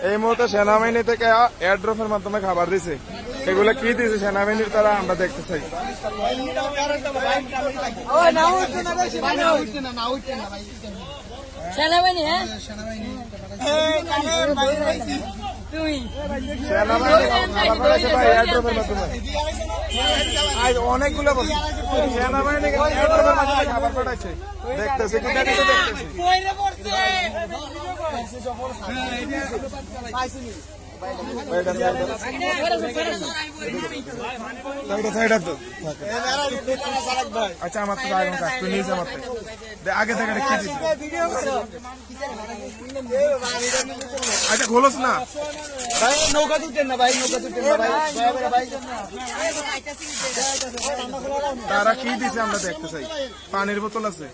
এই মুহূর্তে সেনাবাহিনী থেকে এয়ারড্রপের মাধ্যমে খাবার দিছে। এগুলো কি দিছে সেনাবাহিনীর তারা আমরা দেখতে চাই। সেনাবাহিনী হ্যাঁ অনেকগুলো সেনাবাহিনী খাবার পাঠাইছে দেখতেছে কিনা দেখতেছি। আচ্ছা আমার তো নিয়েছে আমার আগে থেকে কি দিচ্ছে। আচ্ছা খোলস না ভাই নৌকা তুলতেন না ভাই নৌকা তুলতেন না ভাই তারা কি দিছে আমরা দেখতে চাই। পানির বোতল আছে।